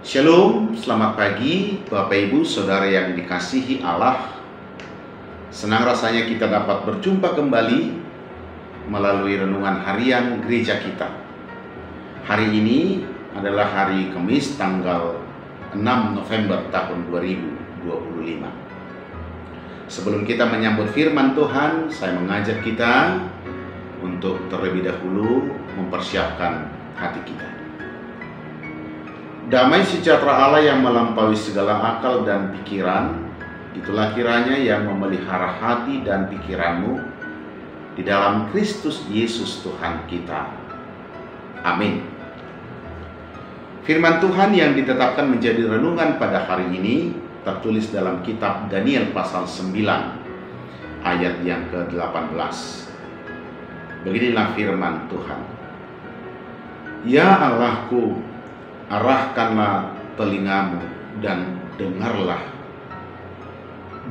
Shalom, selamat pagi Bapak Ibu Saudara yang dikasihi Allah. Senang rasanya kita dapat berjumpa kembali melalui renungan harian gereja kita. Hari ini adalah hari Kamis tanggal 6 November tahun 2025. Sebelum kita menyambut firman Tuhan, saya mengajak kita untuk terlebih dahulu mempersiapkan hati kita. Damai sejahtera Allah yang melampaui segala akal dan pikiran, itulah kiranya yang memelihara hati dan pikiranmu di dalam Kristus Yesus Tuhan kita. Amin. Firman Tuhan yang ditetapkan menjadi renungan pada hari ini tertulis dalam kitab Daniel pasal 9 ayat yang ke-18. Beginilah firman Tuhan. Ya Allahku, arahkanlah telingamu dan dengarlah.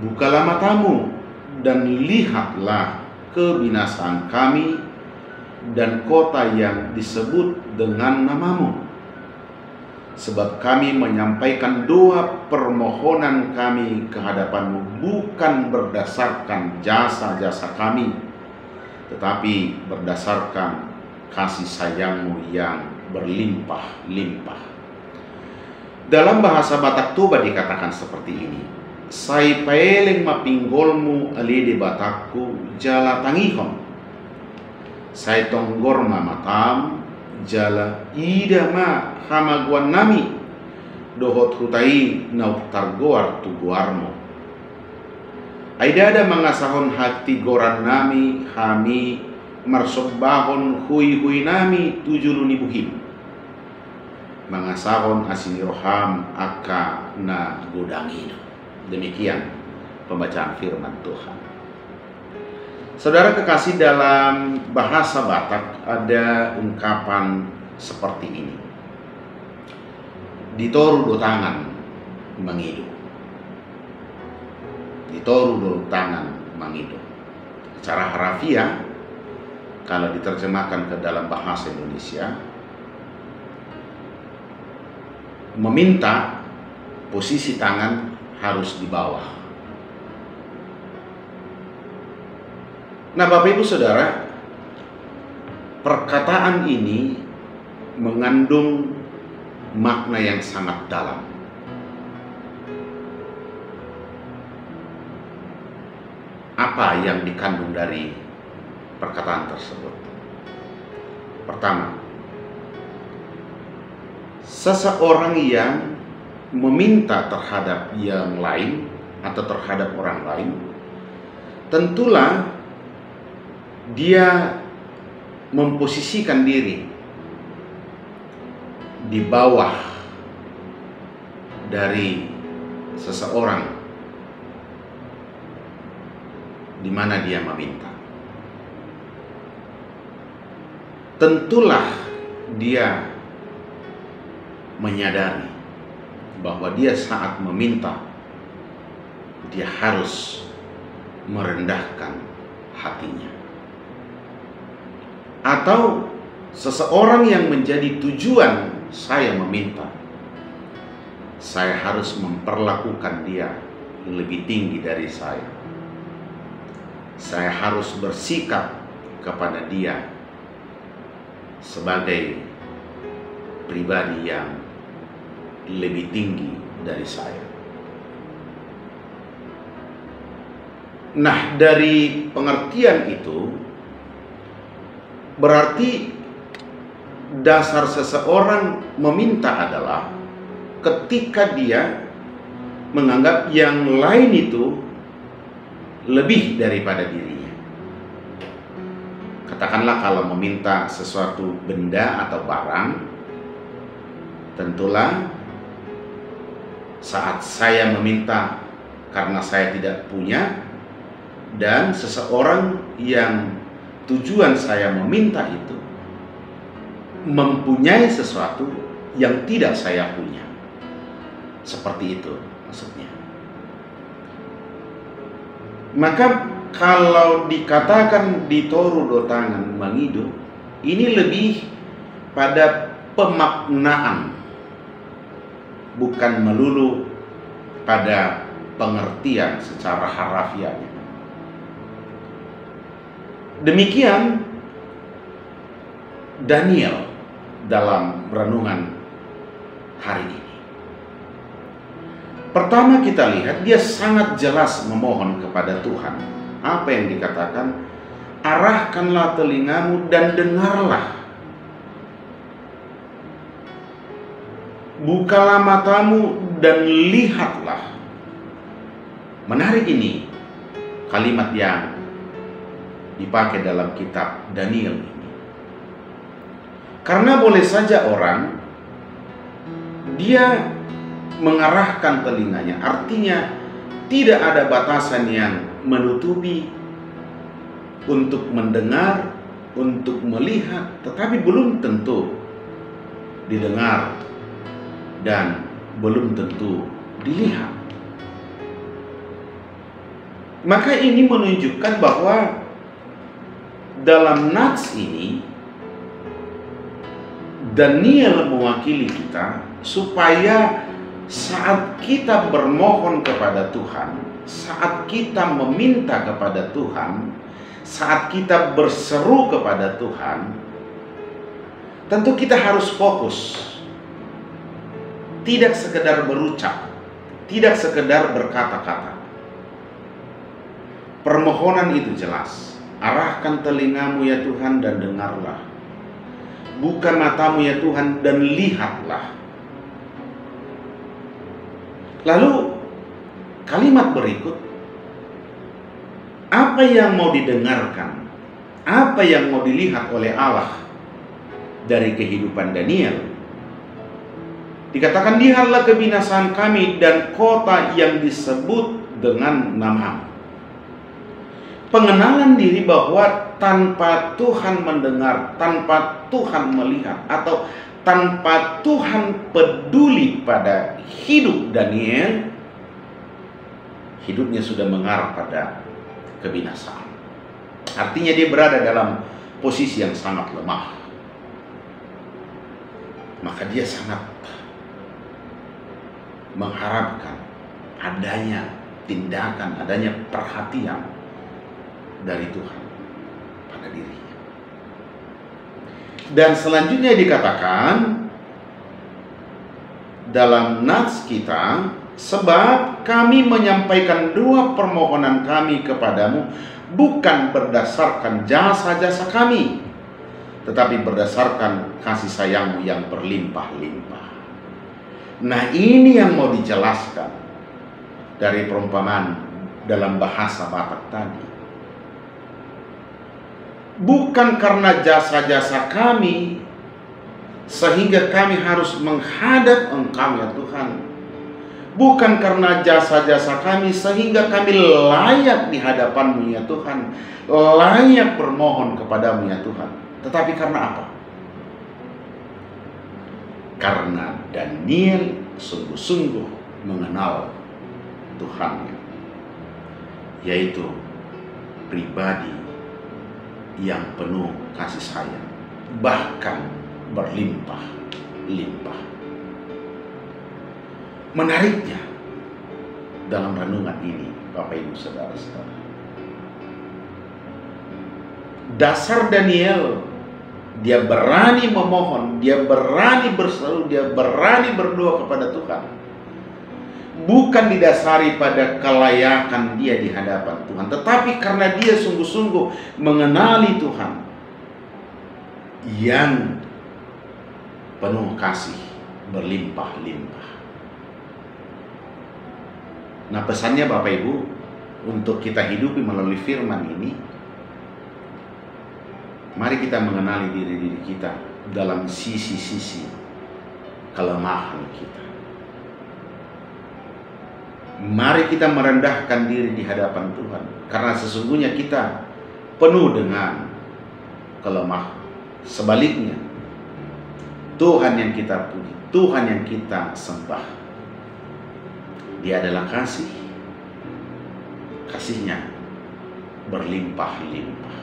Bukalah matamu dan lihatlah kebinasaan kami dan kota yang disebut dengan namamu. Sebab kami menyampaikan doa permohonan kami kehadapanmu bukan berdasarkan jasa-jasa kami, tetapi berdasarkan kasih sayangmu yang berlimpah-limpah. Dalam bahasa Batak Toba dikatakan seperti ini. Sai paeleng mapinggolmu alide Batakku jala tangihon. Sai tonggor matam jala ida ma hamaguan nami. Dohot hutai nauk targoar tuguarmo. Aidada mangasahon hati goran nami hami marsobahon hui nami tujuluni buhim. Mangasahon asiniroham aka na godangino. Demikian pembacaan firman Tuhan. Saudara kekasih, dalam bahasa Batak ada ungkapan seperti ini. Ditoru do tangan mangido. Ditoru do tangan mangido. Secara harafiah, kalau diterjemahkan ke dalam bahasa Indonesia, meminta posisi tangan harus di bawah. Nah, Bapak Ibu Saudara, perkataan ini mengandung makna yang sangat dalam. Apa yang dikandung dari perkataan tersebut? Pertama, seseorang yang meminta terhadap yang lain atau terhadap orang lain, tentulah dia memposisikan diri di bawah dari seseorang di mana dia meminta. Tentulah dia menyadari bahwa dia saat meminta, dia harus merendahkan hatinya. Atau seseorang yang menjadi tujuan saya meminta, saya harus memperlakukan dia lebih tinggi dari saya. Saya harus bersikap kepada dia sebagai pribadi yang lebih tinggi dari saya. Nah, dari pengertian itu berarti dasar seseorang meminta adalah ketika dia menganggap yang lain itu lebih daripada dirinya. Katakanlah kalau meminta sesuatu benda atau barang, tentulah saat saya meminta karena saya tidak punya, dan seseorang yang tujuan saya meminta itu mempunyai sesuatu yang tidak saya punya. Seperti itu maksudnya. Maka kalau dikatakan ditoru do tangan mangido, ini lebih pada pemaknaan bukan melulu pada pengertian secara harafiahnya. Demikian Daniel dalam renungan hari ini. Pertama kita lihat dia sangat jelas memohon kepada Tuhan. Apa yang dikatakan? Arahkanlah telingamu dan dengarlah. Bukalah matamu dan lihatlah. Menarik ini kalimat yang dipakai dalam kitab Daniel ini. Karena boleh saja orang dia mengarahkan telinganya, artinya tidak ada batasan yang menutupi untuk mendengar, untuk melihat, tetapi belum tentu didengar dan belum tentu dilihat. Maka ini menunjukkan bahwa dalam nats ini Daniel mewakili kita supaya saat kita bermohon kepada Tuhan, saat kita meminta kepada Tuhan, saat kita berseru kepada Tuhan, tentu kita harus fokus. Tidak sekedar berucap, tidak sekedar berkata-kata. Permohonan itu jelas. Arahkan telingamu ya Tuhan dan dengarlah. Buka matamu ya Tuhan dan lihatlah. Lalu kalimat berikut, apa yang mau didengarkan, apa yang mau dilihat oleh Allah dari kehidupan Daniel? Dikatakan, lihatlah kebinasaan kami dan kota yang disebut dengan nama. Pengenalan diri bahwa tanpa Tuhan mendengar, tanpa Tuhan melihat, atau tanpa Tuhan peduli pada hidup Daniel, hidupnya sudah mengarah pada kebinasaan. Artinya dia berada dalam posisi yang sangat lemah. Maka dia sangat mengharapkan adanya tindakan, adanya perhatian dari Tuhan pada dirinya. Dan selanjutnya dikatakan dalam nats kita, sebab kami menyampaikan dua permohonan kami kepadamu bukan berdasarkan jasa-jasa kami, tetapi berdasarkan kasih sayangmu yang berlimpah-limpah. Nah, ini yang mau dijelaskan dari perumpamaan dalam bahasa Batak tadi. Bukan karena jasa-jasa kami sehingga kami harus menghadap Engkau ya Tuhan. Bukan karena jasa-jasa kami sehingga kami layak di hadapan-Mu ya Tuhan, layak bermohon kepadamu ya Tuhan. Tetapi karena apa? Karena Daniel sungguh-sungguh mengenal Tuhannya, yaitu pribadi yang penuh kasih sayang, bahkan berlimpah-limpah. Menariknya dalam renungan ini, Bapak Ibu Saudara-saudara, dasar Daniel, dia berani memohon, dia berani berseru, dia berani berdoa kepada Tuhan, bukan didasari pada kelayakan dia di hadapan Tuhan, tetapi karena dia sungguh-sungguh mengenali Tuhan yang penuh kasih berlimpah-limpah. Nah, pesannya Bapak Ibu untuk kita hidupi melalui firman ini, mari kita mengenali diri-diri kita dalam sisi-sisi kelemahan kita. Mari kita merendahkan diri di hadapan Tuhan, karena sesungguhnya kita penuh dengan kelemahan. Sebaliknya, Tuhan yang kita puji, Tuhan yang kita sembah, Dia adalah kasih. Kasihnya berlimpah-limpah.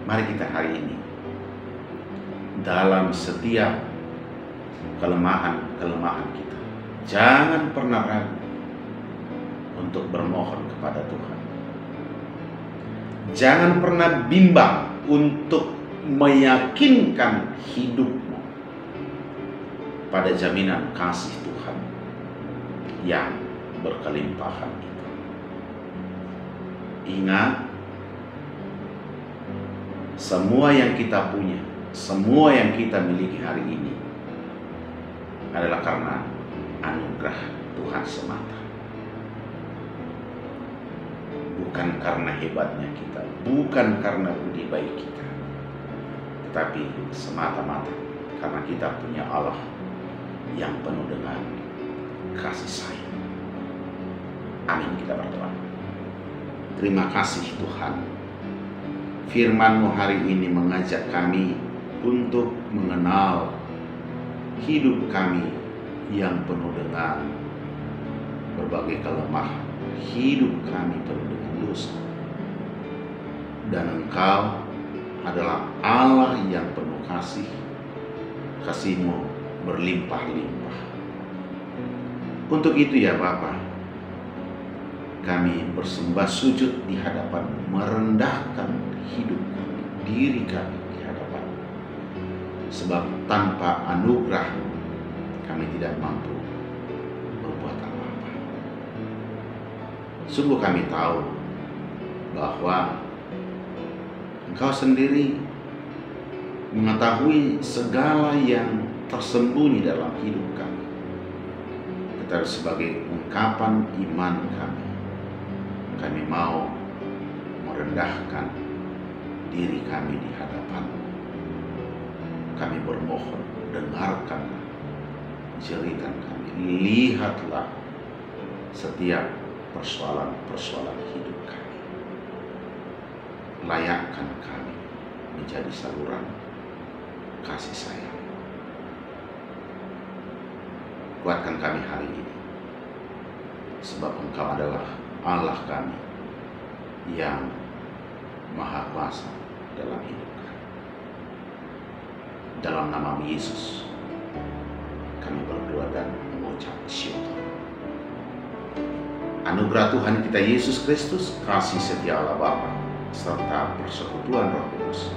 Mari kita hari ini dalam setiap kelemahan-kelemahan kita. Jangan pernah ragu untuk bermohon kepada Tuhan. Jangan pernah bimbang untuk meyakinkan hidupmu pada jaminan kasih Tuhan yang berkelimpahan itu. Ingat, semua yang kita punya, semua yang kita miliki hari ini adalah karena anugerah Tuhan semata. Bukan karena hebatnya kita, bukan karena budi baik kita, tetapi semata-mata karena kita punya Allah yang penuh dengan kasih sayang. Amin, kita berdoa. Terima kasih Tuhan, firman-Mu hari ini mengajak kami untuk mengenal hidup kami yang penuh dengan berbagai kelemahan, hidup kami penuh dengan dosa. Dan Engkau adalah Allah yang penuh kasih, kasih-Mu berlimpah-limpah. Untuk itu ya Bapa, kami bersembah sujud di hadapan, merendahkan hidup kami, diri kami di hadapan. Sebab tanpa anugerah kami tidak mampu berbuat apa-apa. Sungguh kami tahu bahwa Engkau sendiri mengetahui segala yang tersembunyi dalam hidup kami. Tetapi sebagai ungkapan iman kami mau merendahkan diri kami di hadapan. Kami bermohon, dengarkanlah jeritan kami, lihatlah setiap persoalan-persoalan hidup kami. Layakkan kami menjadi saluran kasih sayang. Kuatkan kami hari ini, sebab Engkau adalah Allah kami yang Maha Kuasa dalam hidup kami. Dalam nama Yesus kami berdoa dan mengucap syukur. Anugerah Tuhan kita Yesus Kristus, kasih setia Allah Bapa, serta persekutuan Roh Kudus